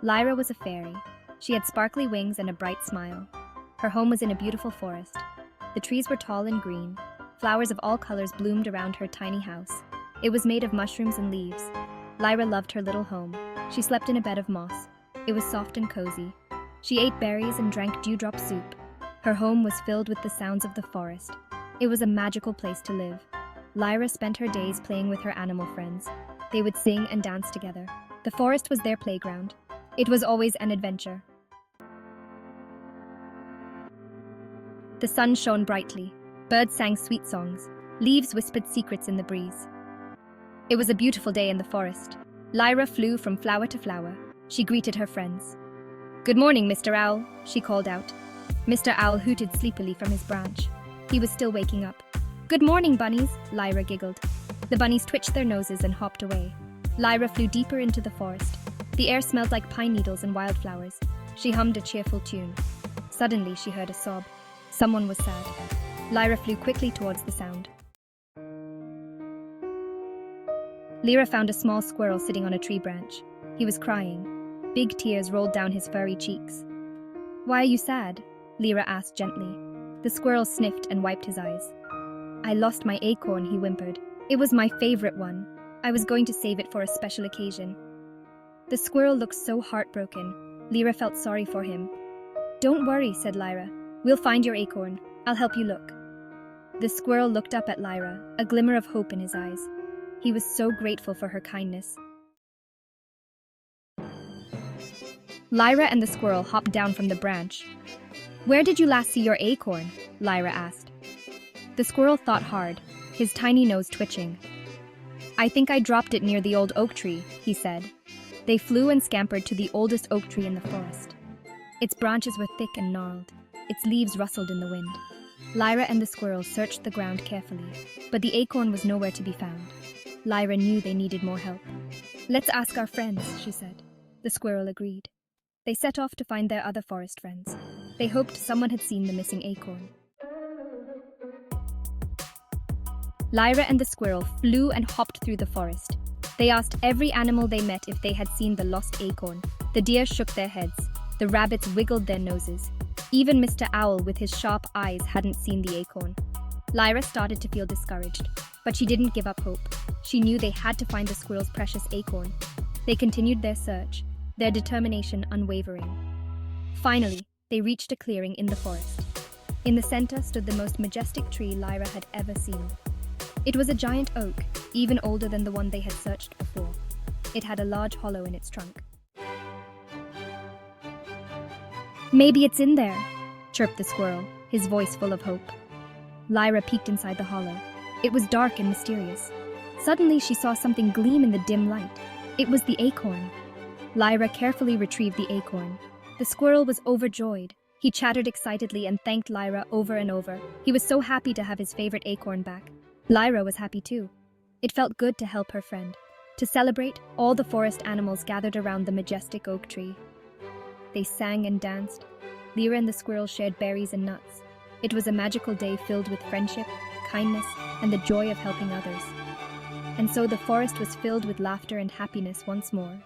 Lyra was a fairy. She had sparkly wings and a bright smile. Her home was in a beautiful forest. The trees were tall and green. Flowers of all colors bloomed around her tiny house. It was made of mushrooms and leaves. Lyra loved her little home. She slept in a bed of moss. It was soft and cozy. She ate berries and drank dewdrop soup. Her home was filled with the sounds of the forest. It was a magical place to live. Lyra spent her days playing with her animal friends. They would sing and dance together. The forest was their playground. It was always an adventure. The sun shone brightly. Birds sang sweet songs. Leaves whispered secrets in the breeze. It was a beautiful day in the forest. Lyra flew from flower to flower. She greeted her friends. "Good morning, Mr. Owl," she called out. Mr. Owl hooted sleepily from his branch. He was still waking up. "Good morning, bunnies," Lyra giggled. The bunnies twitched their noses and hopped away. Lyra flew deeper into the forest. The air smelled like pine needles and wildflowers. She hummed a cheerful tune. Suddenly, she heard a sob. Someone was sad. Lyra flew quickly towards the sound. Lyra found a small squirrel sitting on a tree branch. He was crying. Big tears rolled down his furry cheeks. "Why are you sad?" Lyra asked gently. The squirrel sniffed and wiped his eyes. "I lost my acorn," he whimpered. "It was my favorite one. I was going to save it for a special occasion." The squirrel looked so heartbroken. Lyra felt sorry for him. "Don't worry," said Lyra. "We'll find your acorn. I'll help you look." The squirrel looked up at Lyra, a glimmer of hope in his eyes. He was so grateful for her kindness. Lyra and the squirrel hopped down from the branch. "Where did you last see your acorn?" Lyra asked. The squirrel thought hard, his tiny nose twitching. "I think I dropped it near the old oak tree," he said. They flew and scampered to the oldest oak tree in the forest. Its branches were thick and gnarled. Its leaves rustled in the wind. Lyra and the squirrel searched the ground carefully, but the acorn was nowhere to be found. Lyra knew they needed more help. "Let's ask our friends," she said. The squirrel agreed. They set off to find their other forest friends. They hoped someone had seen the missing acorn. Lyra and the squirrel flew and hopped through the forest. They asked every animal they met if they had seen the lost acorn. The deer shook their heads. The rabbits wiggled their noses. Even Mr. Owl with his sharp eyes hadn't seen the acorn. Lyra started to feel discouraged, but she didn't give up hope. She knew they had to find the squirrel's precious acorn. They continued their search, their determination unwavering. Finally, they reached a clearing in the forest. In the center stood the most majestic tree Lyra had ever seen. It was a giant oak, even older than the one they had searched before. It had a large hollow in its trunk. "Maybe it's in there," chirped the squirrel, his voice full of hope. Lyra peeked inside the hollow. It was dark and mysterious. Suddenly, she saw something gleam in the dim light. It was the acorn. Lyra carefully retrieved the acorn. The squirrel was overjoyed. He chattered excitedly and thanked Lyra over and over. He was so happy to have his favorite acorn back. Lyra was happy too. It felt good to help her friend. To celebrate, all the forest animals gathered around the majestic oak tree. They sang and danced. Lyra and the squirrel shared berries and nuts. It was a magical day filled with friendship, kindness, and the joy of helping others. And so the forest was filled with laughter and happiness once more.